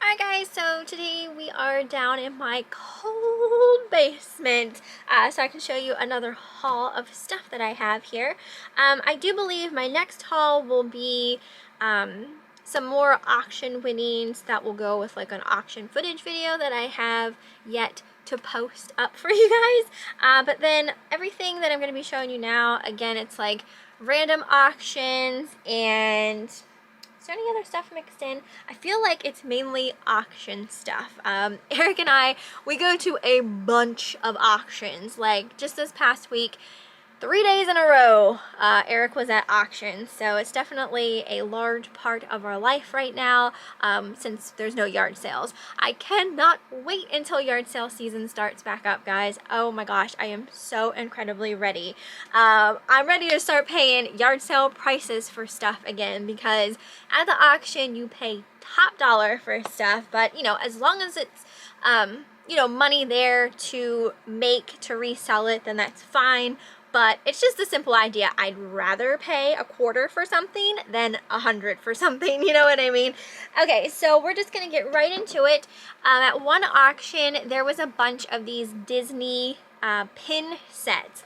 Alright guys, so today we are down in my cold basement so I can show you another haul of stuff that I have here. I do believe my next haul will be some more auction winnings that will go with like an auction footage video that I have yet to post up for you guys. But then everything that I'm going to be showing you now, again, it's like random auctions and any other stuff mixed in. I feel like it's mainly auction stuff. Eric and I, we go to a bunch of auctions. Like just this past week, 3 days in a row, Eric was at auctions. So it's definitely a large part of our life right now since there's no yard sales. I cannot wait until yard sale season starts back up, guys. Oh my gosh, I am so incredibly ready. I'm ready to start paying yard sale prices for stuff again, because at the auction you pay top dollar for stuff, but you know, as long as it's you know, money there to make to resell it, then that's fine. But it's just a simple idea. I'd rather pay a quarter for something than 100 for something, you know what I mean? Okay, so we're just gonna get right into it. At one auction, there was a bunch of these Disney pin sets.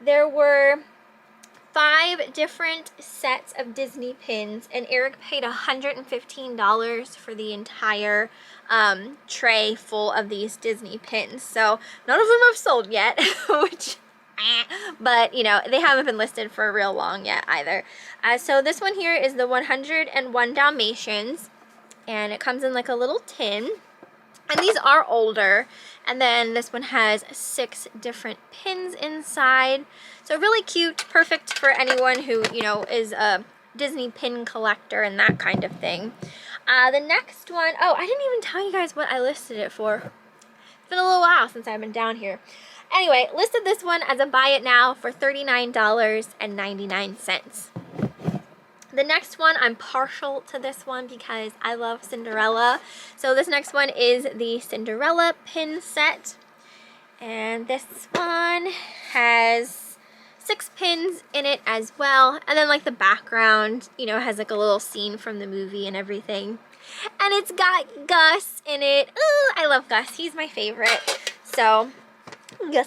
There were 5 different sets of Disney pins, and Eric paid $115 for the entire tray full of these Disney pins. So none of them have sold yet, which... but you know, they haven't been listed for real long yet either. So this one here is the 101 Dalmatians, and it comes in like a little tin, and these are older. And then this one has 6 different pins inside, so really cute, perfect for anyone who, you know, is a Disney pin collector and that kind of thing. The next one, oh, I didn't even tell you guys what I listed it for. It's been a little while since I've been down here. Anyway, listed this one as a buy it now for $39.99. The next one, I'm partial to this one because I love Cinderella. So this next one is the Cinderella pin set. And this one has 6 pins in it as well. And then like the background, you know, has like a little scene from the movie and everything. And it's got Gus in it. Ooh, I love Gus. He's my favorite. So... Gus.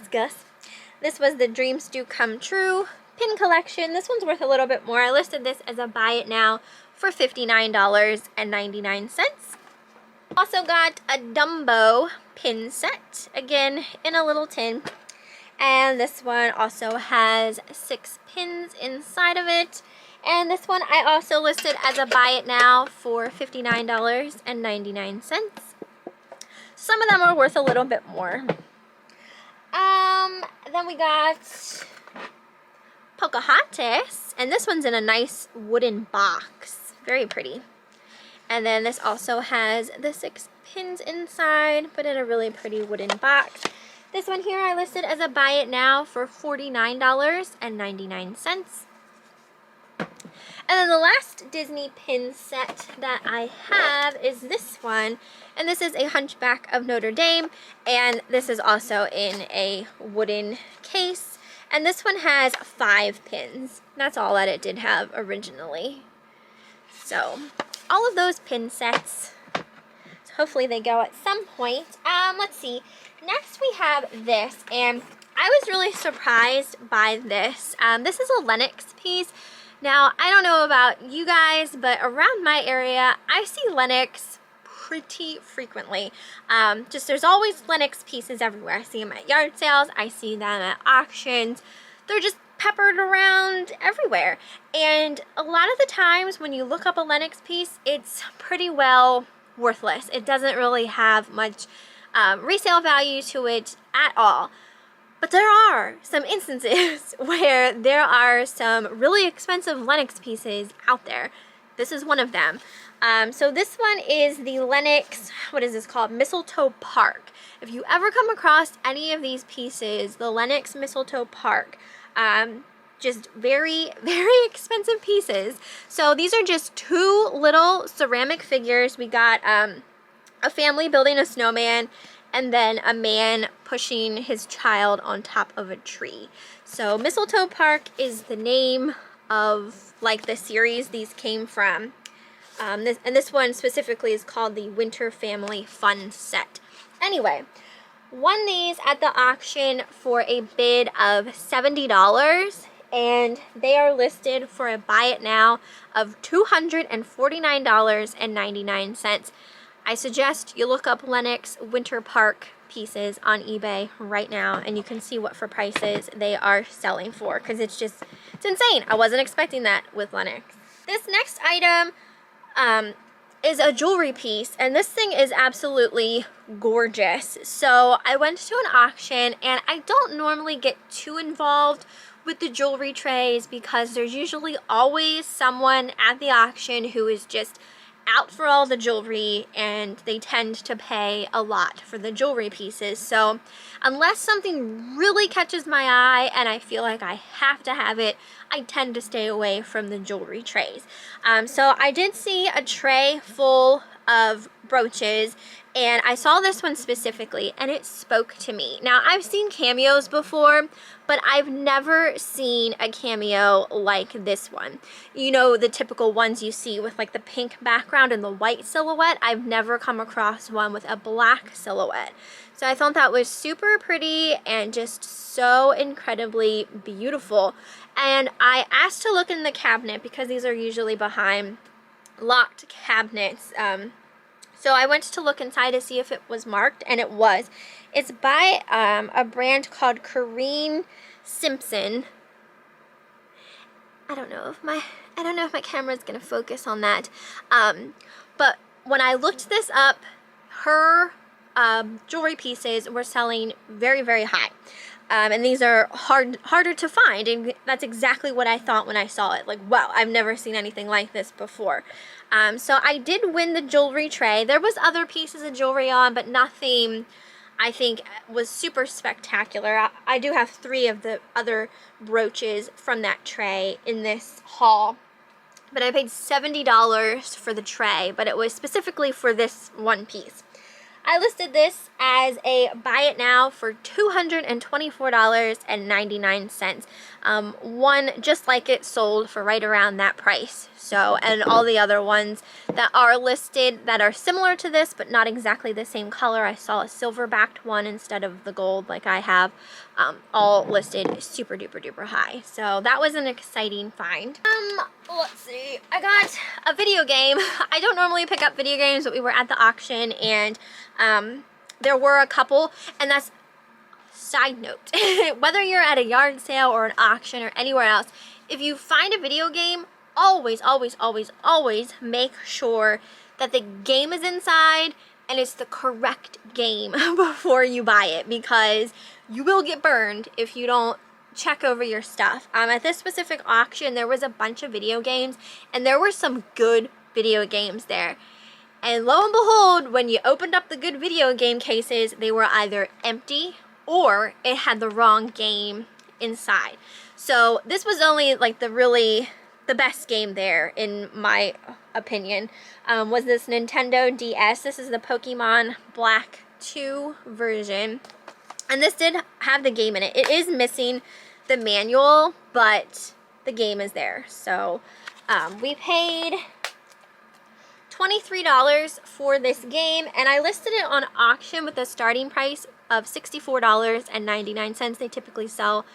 This was the Dreams Do Come True pin collection. This one's worth a little bit more. I listed this as a buy it now for $59.99. Also got a Dumbo pin set, again in a little tin. And this one also has 6 pins inside of it. And this one I also listed as a buy it now for $59.99. Some of them are worth a little bit more. Then we got Pocahontas, and this one's in a nice wooden box. Very pretty. And then this also has the 6 pins inside, but in a really pretty wooden box. This one here I listed as a buy it now for $49.99. And then the last Disney pin set that I have is this one, and this is a Hunchback of Notre Dame, and this is also in a wooden case, and this one has 5 pins. That's all that it did have originally. So all of those pin sets, so hopefully they go at some point. Let's see, next we have this, and I was really surprised by this. This is a Lenox piece. Now, I don't know about you guys, but around my area, I see Lenox pretty frequently. There's always Lenox pieces everywhere. I see them at yard sales. I see them at auctions. They're just peppered around everywhere. And a lot of the times when you look up a Lenox piece, it's pretty well worthless. It doesn't really have much resale value to it at all. But there are some instances where there are some really expensive Lenox pieces out there. This is one of them. So this one is the Lenox, what is this called? Mistletoe Park. If you ever come across any of these pieces, the Lenox Mistletoe Park, just very, very expensive pieces. So these are just 2 little ceramic figures. We got a family building a snowman, and then a man pushing his child on top of a tree. So Mistletoe Park is the name of like the series these came from. This one specifically is called the Winter Family Fun Set. Anyway, won these at the auction for a bid of $70, and they are listed for a buy it now of $249.99. I suggest you look up Lennox Winter Park pieces on eBay right now, and you can see what for prices they are selling for, because it's insane. I wasn't expecting that with Lennox. This next item is a jewelry piece, and this thing is absolutely gorgeous. So I went to an auction, and I don't normally get too involved with the jewelry trays because there's usually always someone at the auction who is just out for all the jewelry, and they tend to pay a lot for the jewelry pieces. So unless something really catches my eye and I feel like I have to have it, I tend to stay away from the jewelry trays. So I did see a tray full of brooches, and I saw this one specifically, and it spoke to me. Now, I've seen cameos before, but I've never seen a cameo like this one. You know, the typical ones you see with like the pink background and the white silhouette. I've never come across one with a black silhouette. So I thought that was super pretty and just so incredibly beautiful. And I asked to look in the cabinet because these are usually behind locked cabinets. So I went to look inside to see if it was marked, and it was. It's by a brand called Corrine Simpson. I don't know if my camera's gonna focus on that. But when I looked this up, her jewelry pieces were selling very, very high. And these are harder to find, and that's exactly what I thought when I saw it. Like, wow, I've never seen anything like this before. So I did win the jewelry tray. There was other pieces of jewelry on, but nothing I think was super spectacular. I do have 3 of the other brooches from that tray in this haul, but I paid $70 for the tray, but it was specifically for this one piece. I listed this as a buy it now for $224.99. One just like it sold for right around that price. So, and all the other ones that are listed that are similar to this but not exactly the same color. I saw a silver backed one instead of the gold like I have, all listed super duper duper high. So that was an exciting find. Let's see, I got a video game. I don't normally pick up video games, but we were at the auction, and there were a couple, and that's side note. Whether you're at a yard sale or an auction or anywhere else, if you find a video game, always make sure that the game is inside and it's the correct game before you buy it, because you will get burned if you don't check over your stuff. At this specific auction, there was a bunch of video games, and there were some good video games there. And lo and behold, when you opened up the good video game cases, they were either empty or it had the wrong game inside. So this was only like the best game there, in my opinion, was this Nintendo DS. This is the Pokemon Black 2 version. And this did have the game in it. It is missing the manual, but the game is there. So we paid $23 for this game, and I listed it on auction with a starting price of $64.99. They typically sell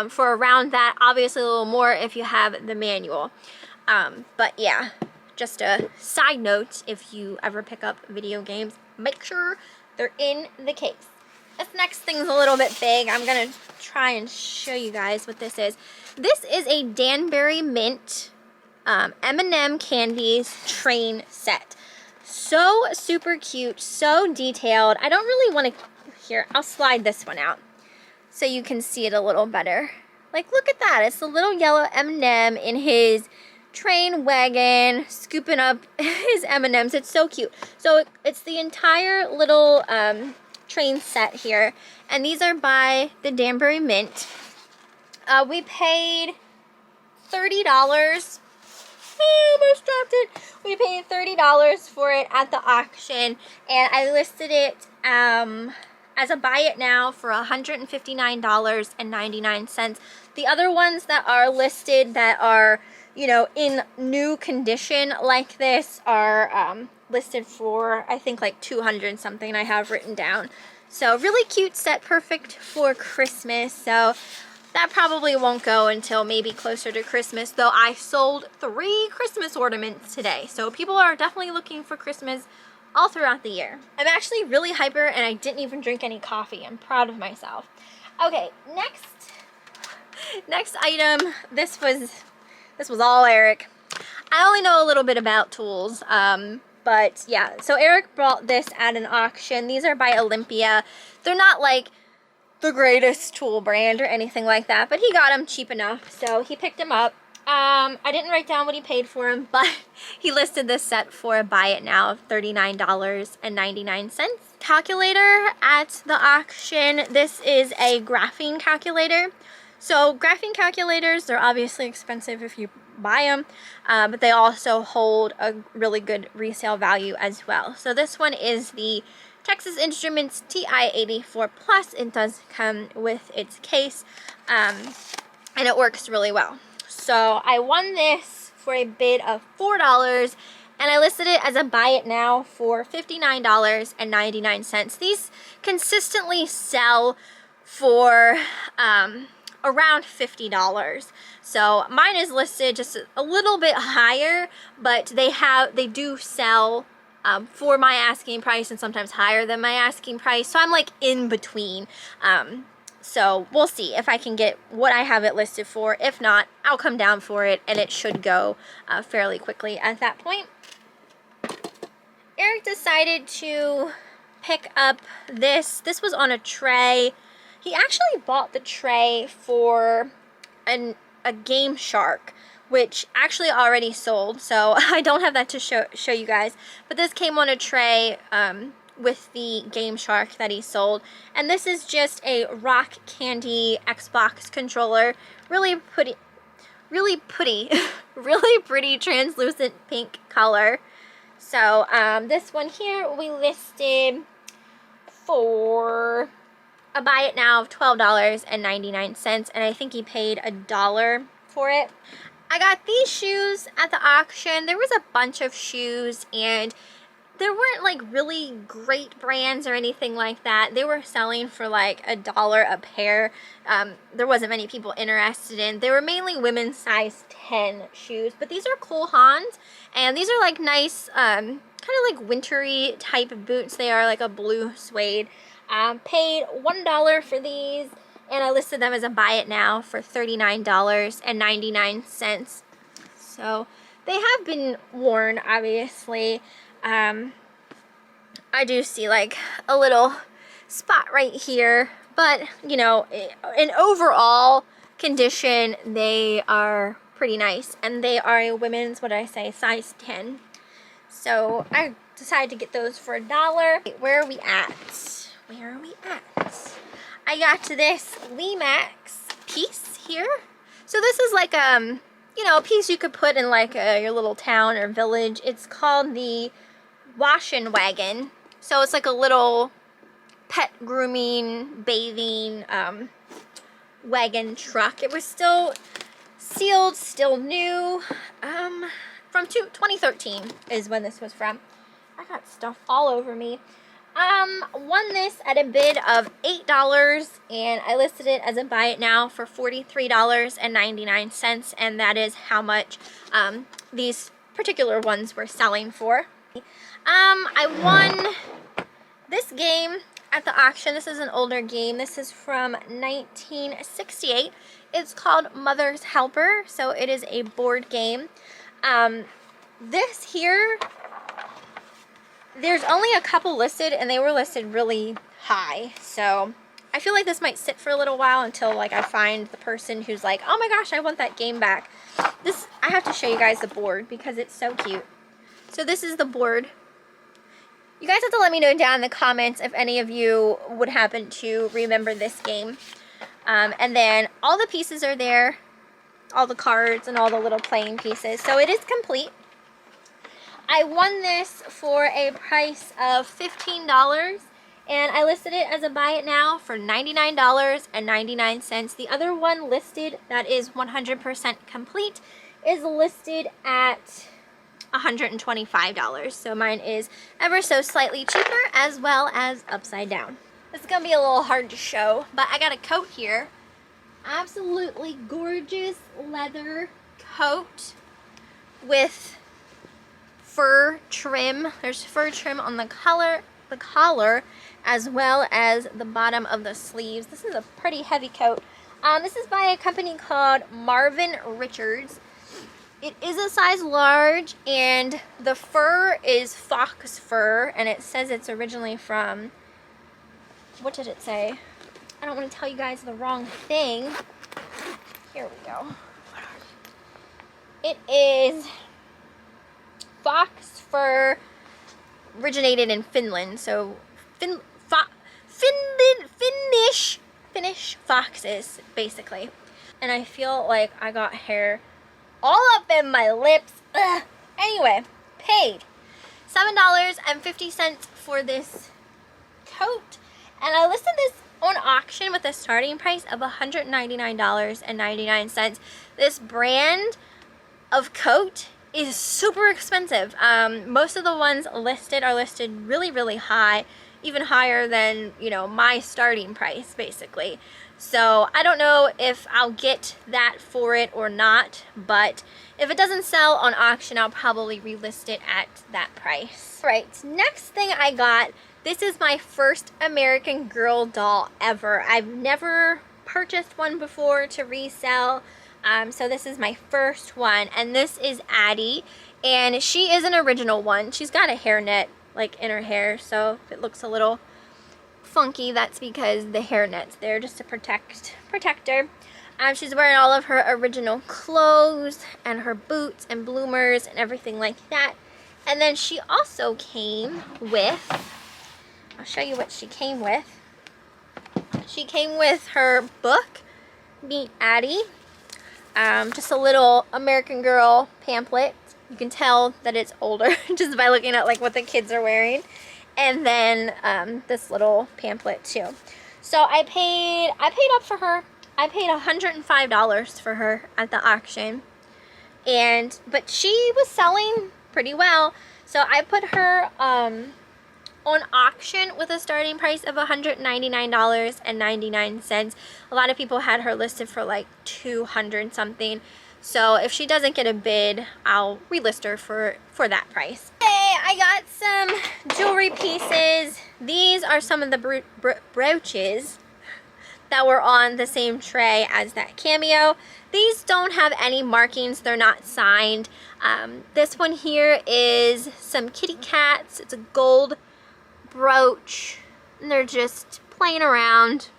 for around that, obviously a little more if you have the manual. But yeah, just a side note, if you ever pick up video games, make sure they're in the case. This next thing's a little bit big. I'm gonna try and show you guys what this is. This is a Danbury Mint M&M Candies train set. So super cute, so detailed. I don't really want to, here, I'll slide this one out so you can see it a little better. Like, look at that. It's the little yellow M&M in his train wagon, scooping up his M&Ms. It's so cute. So it's the entire little train set here, and these are by the Danbury Mint. We paid $30. I almost dropped it. We paid $30 for it at the auction, and I listed it as a buy it now for $159.99. The other ones that are listed that are you know, in new condition like this are listed for, I think, like 200 something I have written down. So really cute set, perfect for Christmas. So that probably won't go until maybe closer to Christmas, though I sold 3 Christmas ornaments today. So people are definitely looking for Christmas all throughout the year. I'm actually really hyper and I didn't even drink any coffee. I'm proud of myself. Okay, next item. This was all Eric. I only know a little bit about tools, but yeah. So Eric brought this at an auction. These are by Olympia. They're not like the greatest tool brand or anything like that, but he got them cheap enough, so he picked them up. I didn't write down what he paid for them, but he listed this set for a buy it now of $39.99. Calculator at the auction. This is a graphing calculator. So graphing calculators, they're obviously expensive if you buy them, but they also hold a really good resale value as well. So this one is the Texas Instruments TI-84 Plus. It does come with its case, and it works really well. So I won this for a bid of $4, and I listed it as a buy it now for $59.99. These consistently sell for around $50. So mine is listed just a little bit higher, but they do sell for my asking price and sometimes higher than my asking price. So I'm like in between. So we'll see if I can get what I have it listed for. If not, I'll come down for it and it should go fairly quickly at that point. Eric decided to pick up this. This was on a tray. He actually bought the tray for a Game Shark, which actually already sold, so I don't have that to show you guys. But this came on a tray with the Game Shark that he sold. And this is just a rock candy Xbox controller. Really pretty, really pretty translucent pink color. So this one here we listed for a buy it now of $12.99, and I think he paid $1 for it. I got these shoes at the auction. There was a bunch of shoes, and there weren't like really great brands or anything like that. They were selling for like $1 a pair. There wasn't many people interested in. They were mainly women's size 10 shoes, but these are Cole Haans, and these are like nice, kind of like wintry type of boots. They are like a blue suede. Paid $1 for these, and I listed them as a buy it now for $39.99. So they have been worn, obviously. I do see like a little spot right here, but you know, in overall condition, they are pretty nice, and they are a women's, what did I say, size 10. So I decided to get those for $1. Where are we at? I got to this Max piece here. So this is like you know, a piece you could put in like your little town or village. It's called the Wagon. So it's like a little pet grooming, bathing wagon truck. It was still sealed, still new. From 2013 is when this was from. I got stuff all over me. Won this at a bid of $8, and I listed it as a buy it now for $43.99, and that is how much these particular ones were selling for. I won this game at the auction. This is an older game. This is from 1968. It's called Mother's Helper, so it is a board game. This here, there's only a couple listed, and they were listed really high, so I feel like this might sit for a little while until like I find the person who's like, oh my gosh, I want that game back. This, I have to show you guys the board because it's so cute. So this is the board. You guys have to let me know down in the comments if any of you would happen to remember this game. And then all the pieces are there, all the cards and all the little playing pieces, so it is complete. I won this for a price of $15, and I listed it as a buy it now for $99.99. The other one listed that is 100% complete is listed at $125. So mine is ever so slightly cheaper, as well as upside down. This is gonna be a little hard to show, but I got a coat here. Absolutely gorgeous leather coat with fur trim. There's fur trim on the collar, as well as the bottom of the sleeves. This is a pretty heavy coat. This is by a company called Marvin Richards. It is a size large, and the fur is fox fur, and it says it's originally from, what did it say? I don't want to tell you guys the wrong thing. Here we go. It is fox fur, originated in Finland, so Finnish foxes, basically. And I feel like I got hair all up in my lips. Ugh. Anyway, paid $7.50 for this coat, and I listed this on auction with a starting price of $199.99. This brand of coat is super expensive. Most of the ones listed are listed really high, even higher than, you know, my starting price, basically. So I don't know if I'll get that for it or not, but if it doesn't sell on auction, I'll probably relist it at that price. All right, next thing I got, this is my first American Girl doll ever. I've never purchased one before to resell, so this is my first one, and this is Addie, and she is an original one. She's got a hairnet like in her hair, so if it looks a little funky, that's because the hairnet's there just to protect her. She's wearing all of her original clothes and her boots and bloomers and everything like that. And then she also came with, I'll show you what she came with. She came with her book, Meet Addie. Just a little American Girl pamphlet. You can tell that it's older just by looking at like what the kids are wearing. And then this little pamphlet too. So I paid up for her. I paid $105 for her at the auction, but she was selling pretty well. So I put her on auction with a starting price of $199.99. A lot of people had her listed for like $200 something. So if she doesn't get a bid, I'll relist her for that price. Okay, I got some jewelry pieces. These are some of the brooches that were on the same tray as that cameo. These don't have any markings. They're not signed. This one here is some kitty cats. It's a gold brooch, and they're just playing around,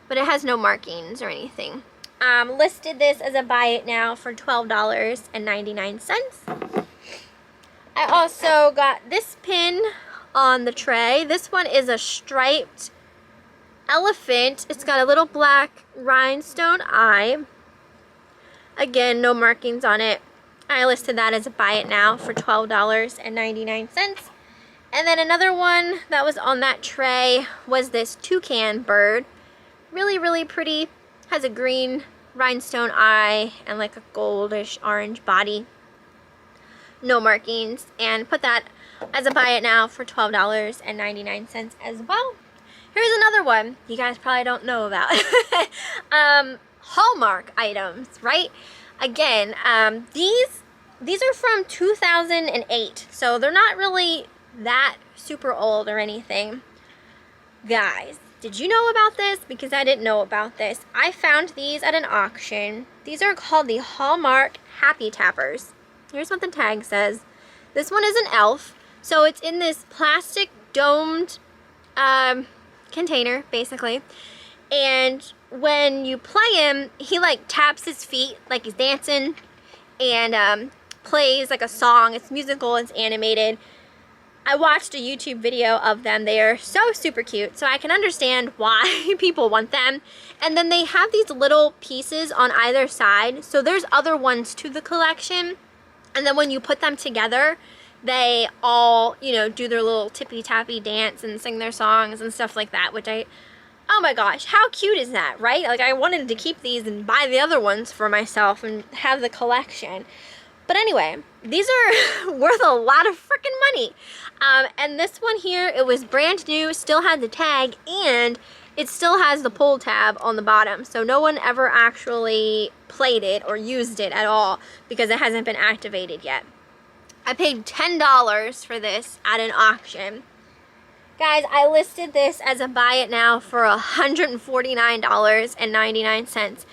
but it has no markings or anything. Listed this as a buy it now for $12.99. I also got this pin on the tray. This one is a striped elephant. It's got a little black rhinestone eye. Again, no markings on it. I listed that as a buy it now for $12.99. And then another one that was on that tray was this toucan bird. Really pretty. Has a green rhinestone eye and like a goldish orange body. No markings. And put that as a buy it now for $12.99 as well. Here's another one you guys probably don't know about. Hallmark items, right? Again, these are from 2008, so they're not really that super old or anything. Guys, did you know about this? Because I didn't know about this. I found these at an auction. These are called the Hallmark Happy Tappers. Here's what the tag says. This one is an elf, so it's in this plastic domed container, basically. And when you play him, he like taps his feet like he's dancing, and plays like a song. It's musical, it's animated. I watched a YouTube video of them. They are so super cute, so I can understand why people want them. And then they have these little pieces on either side, so there's other ones to the collection. And then when you put them together, they all, you know, do their little tippy-tappy dance and sing their songs and stuff like that, which I Oh my gosh, how cute is that, right? Like, I wanted to keep these and buy the other ones for myself and have the collection. But anyway, these are worth a lot of freaking money. And this one here, it was brand new, still had the tag, and it still has the pull tab on the bottom. So no one ever actually played it or used it at all because it hasn't been activated yet. I paid $10 for this at an auction. Guys, I listed this as a buy it now for $149.99.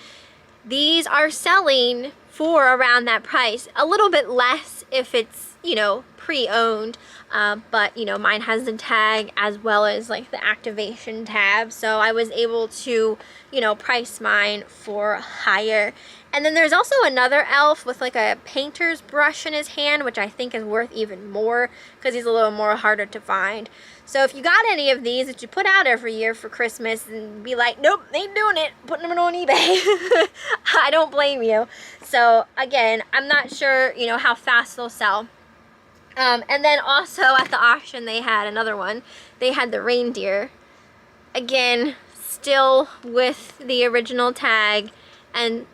These are selling for around that price. A little bit less if it's, you know, pre-owned. But, you know, mine has the tag as well as like the activation tab. So I was able to, you know, price mine for higher. And then there's also another elf with like a painter's brush in his hand, which I think is worth even more because he's a little more harder to find. So if you got any of these that you put out every year for Christmas and be like, nope, ain't doing it, putting them on eBay, I don't blame you. So again, I'm not sure, you know, how fast they'll sell. And then also at the auction, they had another one. They had the Reindeer. Again, still with the original tag, and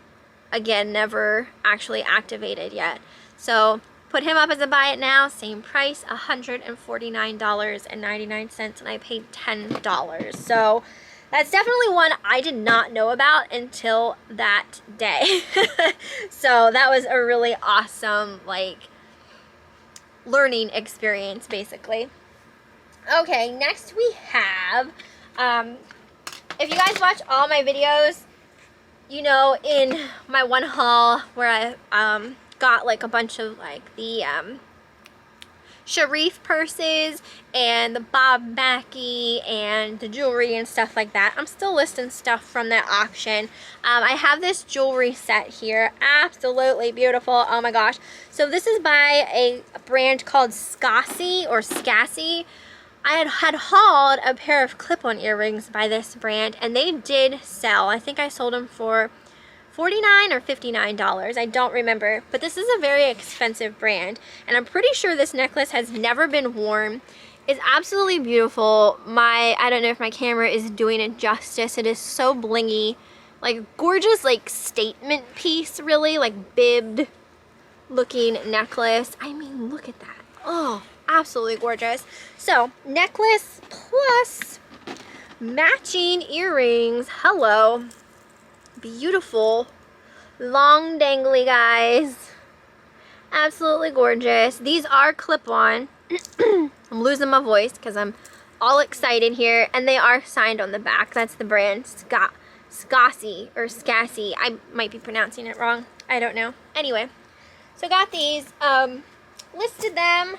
again, never actually activated yet. So put him up as a buy it now, same price, $149.99, and I paid $10. So that's definitely one I did not know about until that day. So that was a really awesome, like, learning experience, basically. Okay, next we have, if you guys watch all my videos, you know, in my one haul where I got like a bunch of like the Sharif purses and the Bob Mackie and the jewelry and stuff like that. I'm still listing stuff from that auction. I have this jewelry set here, absolutely beautiful. Oh my gosh. So this is by a brand called Scassi or Scassi. I had hauled a pair of clip-on earrings by this brand, and they did sell. I think I sold them for $49 or $59. I don't remember, but this is a very expensive brand, and I'm pretty sure this necklace has never been worn. It's absolutely beautiful. I don't know if my camera is doing it justice. It is so blingy, like gorgeous, like statement piece, really, like bibbed looking necklace. I mean, look at that. Oh, absolutely gorgeous. So necklace plus matching earrings. Hello. Beautiful, long dangly, guys. Absolutely gorgeous. These are clip-on. I'm losing my voice because I'm all excited here, and they are signed on the back. That's the brand, Scassi or Scassi. I might be pronouncing it wrong. I don't know. Anyway, so got these. Listed them.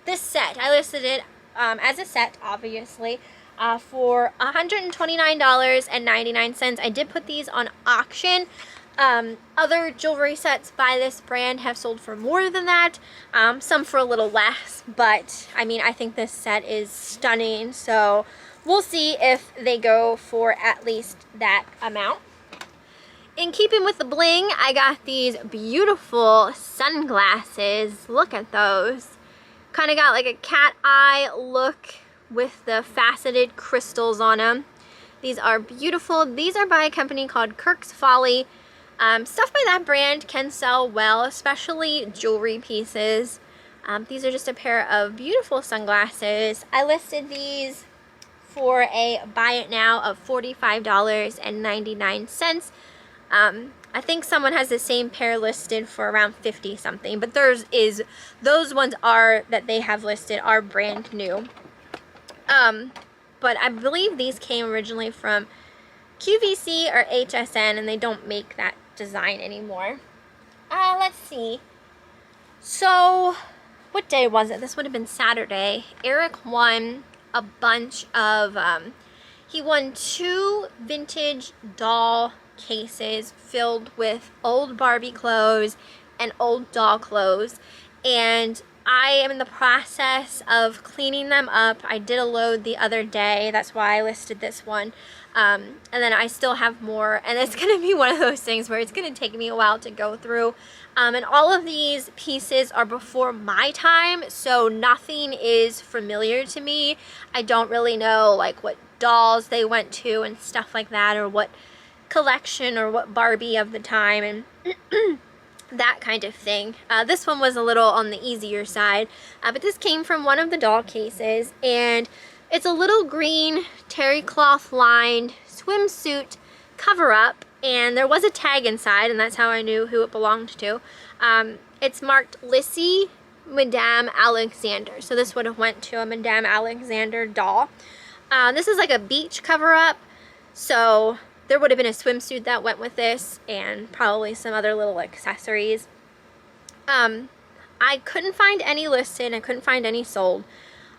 This set, I listed it as a set, obviously. For $129.99. I did put these on auction. Other jewelry sets by this brand have sold for more than that, some for a little less, but I mean, I think this set is stunning, so we'll see if they go for at least that amount. In keeping with the bling, I got these beautiful sunglasses. Look at those. Kind of got like a cat eye look with the faceted crystals on them. These are beautiful. These are by a company called Kirk's Folly. Stuff by that brand can sell well, especially jewelry pieces. These are just a pair of beautiful sunglasses. I listed these for a buy it now of $45.99. I think someone has the same pair listed for around 50 something, but those ones that they have listed are brand new. But I believe these came originally from QVC or HSN, and they don't make that design anymore. Let's see. So, what day was it? This would have been Saturday. Eric won a bunch of, he won 2 vintage doll cases filled with old Barbie clothes and old doll clothes, and I am in the process of cleaning them up. I did a load the other day. That's why I listed this one. And then I still have more. And it's going to be one of those things where it's going to take me a while to go through. And all of these pieces are before my time, so nothing is familiar to me. I don't really know like what dolls they went to and stuff like that, or what collection or what Barbie of the time, and that kind of thing. This one was a little on the easier side, but this came from one of the doll cases, and it's a little green terry cloth lined swimsuit cover up, and there was a tag inside, and that's how I knew who it belonged to. It's marked Lissy Madame Alexander, so this would have went to a Madame Alexander doll. This is like a beach cover up, so there would have been a swimsuit that went with this, and probably some other little accessories. I couldn't find any listed, I couldn't find any sold.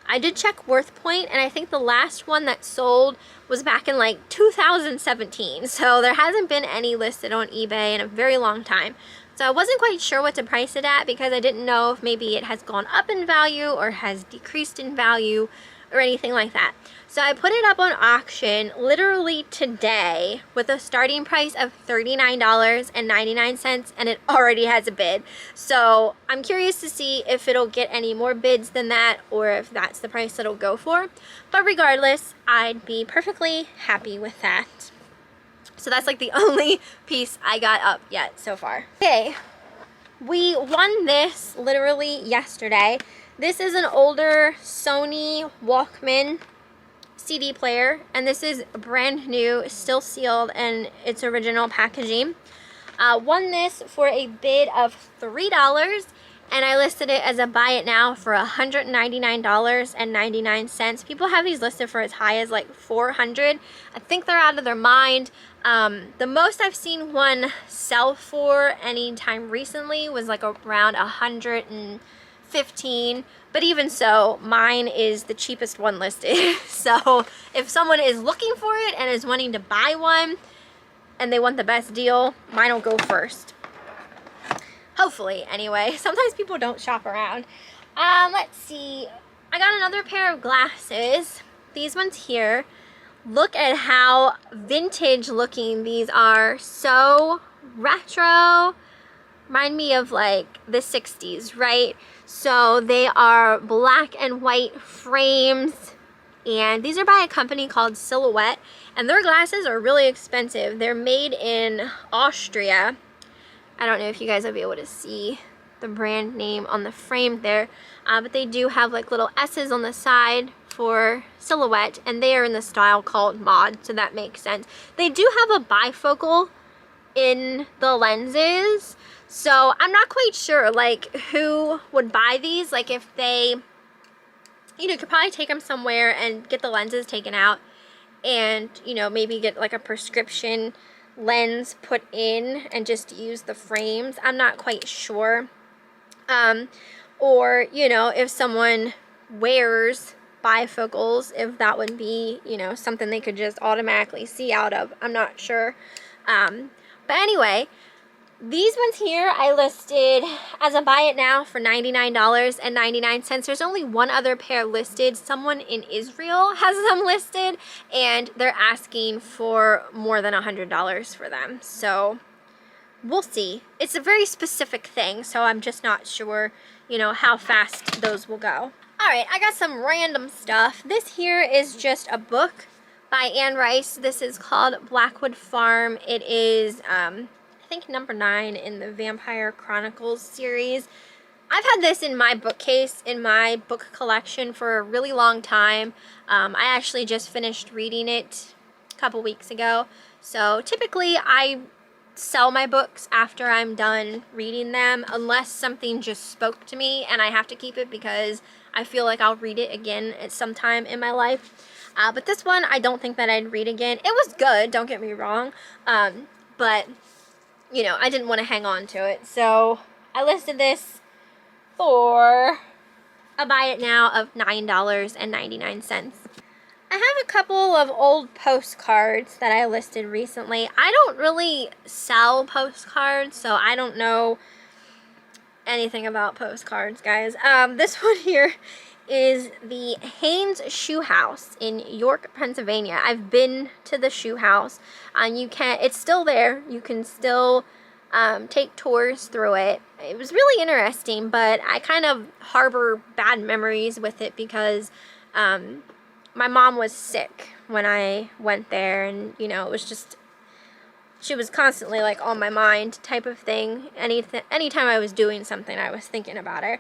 I did check WorthPoint, and I think the last one that sold was back in like 2017, so there hasn't been any listed on eBay in a very long time. So I wasn't quite sure what to price it at, because I didn't know if maybe it has gone up in value or has decreased in value or anything like that. So I put it up on auction literally today with a starting price of $39.99, and it already has a bid. So I'm curious to see if it'll get any more bids than that, or if that's the price it'll go for. But regardless, I'd be perfectly happy with that. So that's like the only piece I got up yet so far. Okay, we won this literally yesterday. This is an older Sony Walkman CD player, and this is brand new, still sealed in its original packaging. Won this for a bid of $3, and I listed it as a buy it now for $199.99. People have these listed for as high as like $400. I think they're out of their mind. The most I've seen one sell for anytime recently was like around $115, but even so, mine is the cheapest one listed. So if someone is looking for it and is wanting to buy one and they want the best deal, mine will go first. Hopefully, anyway. Sometimes people don't shop around. Let's see. I got another pair of glasses. These ones here. Look at how vintage looking these are. So retro. Remind me of like the 60s, right? So they are black and white frames, and these are by a company called Silhouette, and their glasses are really expensive. They're made in Austria. I don't know if you guys will be able to see the brand name on the frame there, but they do have like little S's on the side for Silhouette, and they are in the style called mod, so that makes sense. They do have a bifocal in the lenses, so I'm not quite sure like who would buy these. Like if they, you know, could probably take them somewhere and get the lenses taken out, and you know, maybe get like a prescription lens put in and just use the frames. I'm not quite sure. Or you know, if someone wears bifocals, if that would be, you know, something they could just automatically see out of. I'm not sure. But anyway, these ones here I listed as a buy it now for $99.99. There's only one other pair listed. Someone in Israel has them listed, and they're asking for more than $100 for them. So we'll see. It's a very specific thing, so I'm just not sure, you know, how fast those will go. Alright, I got some random stuff. This here is just a book by Anne Rice. This is called Blackwood Farm. It is, I think, number 9 in the Vampire Chronicles series. I've had this in my bookcase, in my book collection for a really long time. I actually just finished reading it a couple weeks ago. So typically I sell my books after I'm done reading them, unless something just spoke to me and I have to keep it because I feel like I'll read it again at some time in my life. But this one, I don't think that I'd read again. It was good, don't get me wrong, but, you know, I didn't want to hang on to it. So I listed this for a buy it now of $9.99. I have a couple of old postcards that I listed recently. I don't really sell postcards, so I don't know anything about postcards, guys. This one here is the Haynes Shoe House in York, Pennsylvania. I've been to the shoe house. It's still there. You can still take tours through it. It was really interesting, but I kind of harbor bad memories with it because my mom was sick when I went there, and you know, it was just, she was constantly like on my mind type of thing. Anytime I was doing something, I was thinking about her.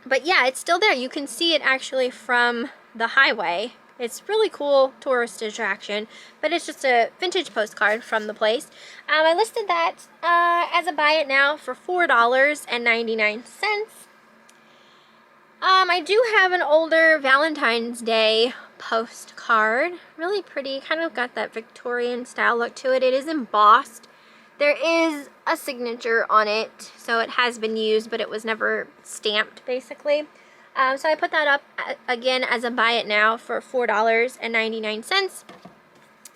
But yeah, it's still there. You can see it actually from the highway. It's really cool tourist attraction, but it's just a vintage postcard from the place. I listed that as a buy it now for $4.99. I do have an older Valentine's Day postcard. Really pretty, kind of got that Victorian style look to it. It is embossed. There is a signature on it, so it has been used, but it was never stamped, basically. So I put that up again as a buy it now for $4.99.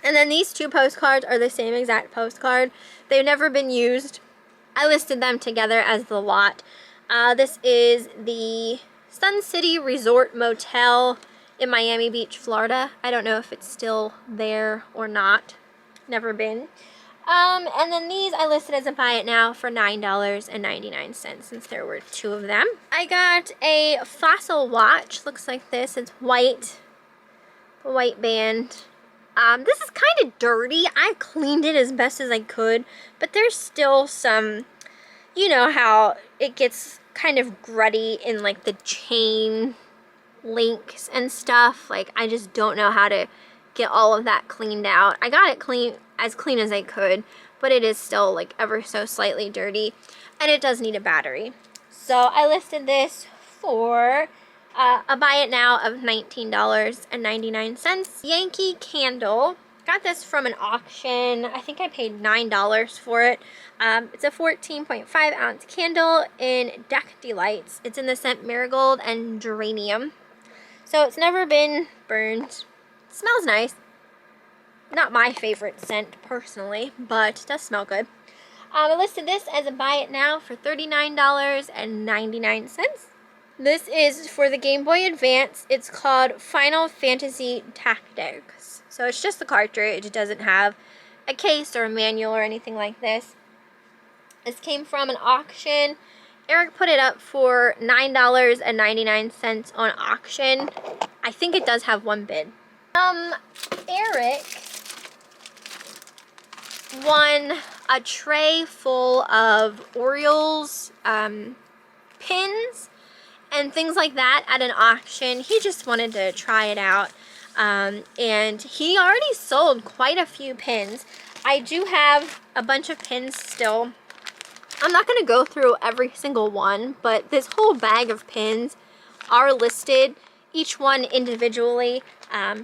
And then these two postcards are the same exact postcard. They've never been used. I listed them together as the lot. This is the Sun City Resort Motel in Miami Beach, Florida. I don't know if it's still there or not. Never been. And then these I listed as a buy it now for $9.99 since there were two of them. I got a Fossil watch. Looks like this. It's white. A white band. This is kind of dirty. I cleaned it as best as I could, but there's still some, you know how it gets kind of grutty in like the chain links and stuff. Like, I just don't know how to get all of that cleaned out. I got it clean as I could, but it is still like ever so slightly dirty, and it does need a battery. So I listed this for a buy it now of $19.99. Yankee Candle. Got this from an auction. I think I paid $9 for it. It's a 14.5 ounce candle in Deck Delights. It's in the scent Marigold and Geranium. So it's never been burned. It smells nice. Not my favorite scent personally, but it does smell good. I listed this as a buy it now for $39.99. This is for the Game Boy Advance. It's called Final Fantasy Tactics. So it's just the cartridge. It doesn't have a case or a manual or anything like this. This came from an auction. Eric put it up for $9.99 on auction. I think it does have one bid. Eric won a tray full of Orioles pins and things like that at an auction. He just wanted to try it out, and he already sold quite a few pins. I do have a bunch of pins still. I'm not going to go through every single one, but this whole bag of pins are listed, each one individually.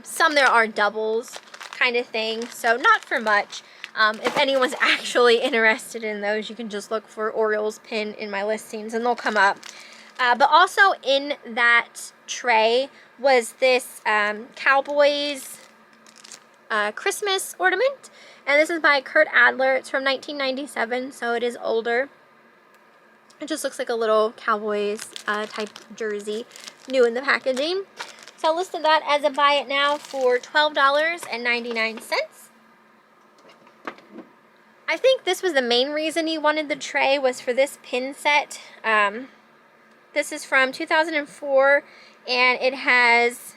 Some there are doubles kind of thing, so not for much. If anyone's actually interested in those, you can just look for Orioles pin in my listings and they'll come up. But also in that tray was this Cowboys Christmas ornament. And this is by Kurt Adler. It's from 1997, so it is older. It just looks like a little Cowboys type jersey, new in the packaging. So I listed that as a buy it now for $12.99. I think this was the main reason he wanted the tray, was for this pin set. This is from 2004, and it has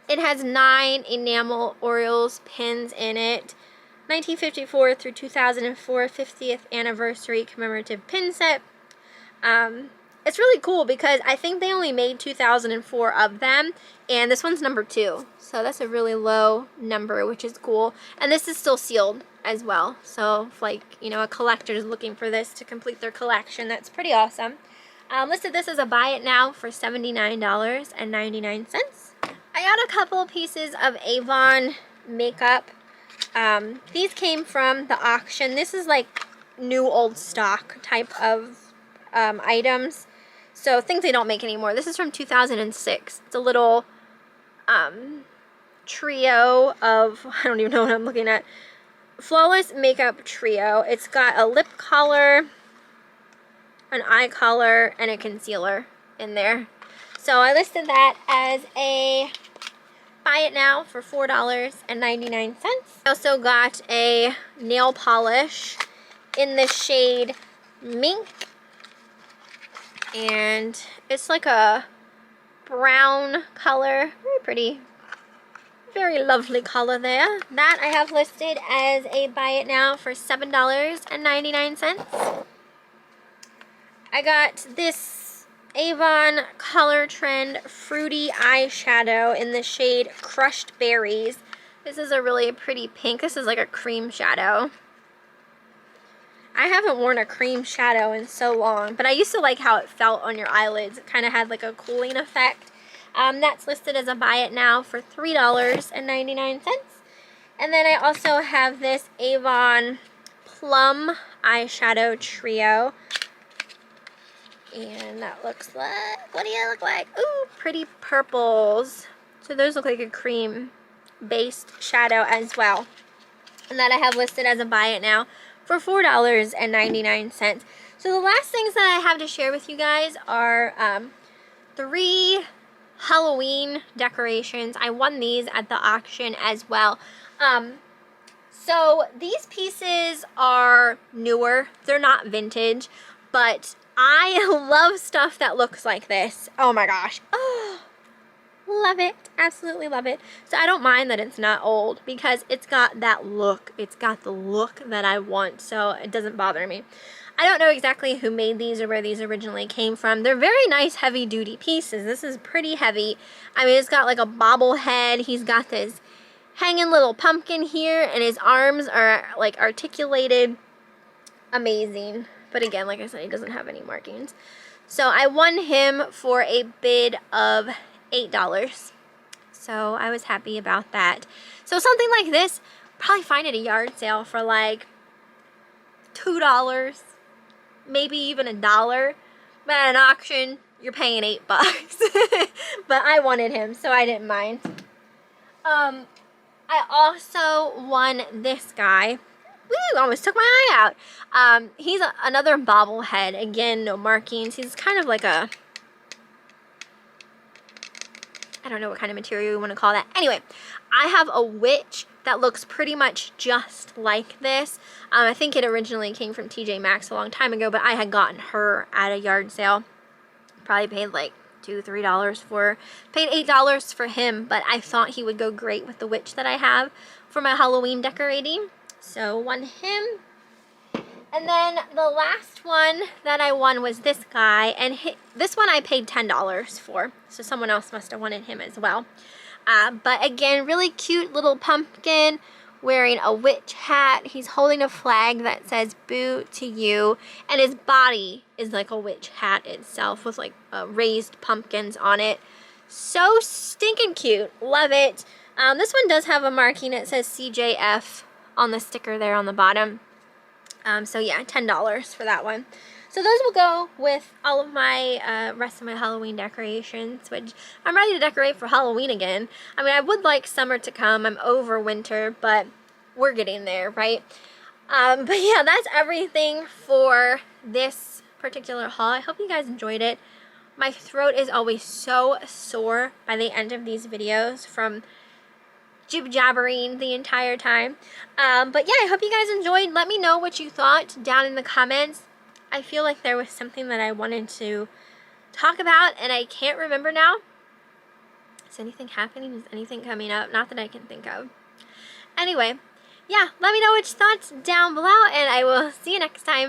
9 enamel Orioles pins in it. 1954 through 2004 50th anniversary commemorative pin set. It's really cool because I think they only made 2004 of them, and this one's number 2. So that's a really low number, which is cool. And this is still sealed as well. So if, like, you know, a collector is looking for this to complete their collection, that's pretty awesome. Listed this as a buy it now for $79.99. I got a couple pieces of Avon makeup. These came from the auction. This is like new old stock type of items. So things they don't make anymore. This is from 2006. It's a little trio of, I don't even know what I'm looking at. Flawless Makeup Trio. It's got a lip color, an eye color, and a concealer in there. So I listed that as a buy it now for $4.99. I also got a nail polish in the shade Mink, and it's like a brown color. Very pretty. Very lovely color there. That I have listed as a buy it now for $7.99. I got this Avon Color Trend Fruity Eyeshadow in the shade Crushed Berries. This is a really pretty pink. This is like a cream shadow. I haven't worn a cream shadow in so long, but I used to like how it felt on your eyelids. It kind of had like a cooling effect. That's listed as a buy it now for $3.99. And then I also have this Avon Plum Eyeshadow Trio. And that looks like, what do you look like? Ooh, pretty purples. So those look like a cream-based shadow as well. And that I have listed as a buy it now for $4.99. So the last things that I have to share with you guys are 3 Halloween decorations. I won these at the auction as well. So these pieces are newer. They're not vintage, but I love stuff that looks like this. Oh my gosh. Oh, love it. Absolutely love it. So I don't mind that it's not old because it's got that look. It's got the look that I want, so it doesn't bother me. I don't know exactly who made these or where these originally came from. They're very nice heavy-duty pieces. This is pretty heavy. I mean, it's got like a bobblehead. He's got this hanging little pumpkin here, and his arms are like articulated. Amazing. But again, like I said, he doesn't have any markings. So I won him for a bid of $8. So I was happy about that. So something like this, probably find at a yard sale for like $2, maybe even $1. But at an auction, you're paying $8. But I wanted him, so I didn't mind. I also won this guy. Woo, almost took my eye out. He's another bobblehead. Again, no markings. He's kind of like a, I don't know what kind of material you want to call that. Anyway, I have a witch that looks pretty much just like this. I think it originally came from TJ Maxx a long time ago, but I had gotten her at a yard sale. Probably paid like $2, $3 for her. Paid $8 for him, but I thought he would go great with the witch that I have for my Halloween decorating. So won him. And then the last one that I won was this guy, and this one I paid $10 for, so someone else must have wanted him as well. But again, really cute little pumpkin wearing a witch hat. He's holding a flag that says "Boo to You," and his body is like a witch hat itself with like raised pumpkins on it. So stinking cute. Love it. This one does have a marking. It says CJF on the sticker there on the bottom. So yeah, $10 for that one. So those will go with all of my rest of my Halloween decorations, which I'm ready to decorate for Halloween again. I mean, I would like summer to come. I'm over winter, but we're getting there, right? But yeah, that's everything for this particular haul. I hope you guys enjoyed it. My throat is always so sore by the end of these videos from jib-jabbering the entire time. But yeah, I hope you guys enjoyed. Let me know what you thought down in the comments. I feel like there was something that I wanted to talk about and I can't remember now. Is anything happening? Is anything coming up? Not that I can think of. Anyway, yeah, let me know what your thoughts down below and I will see you next time.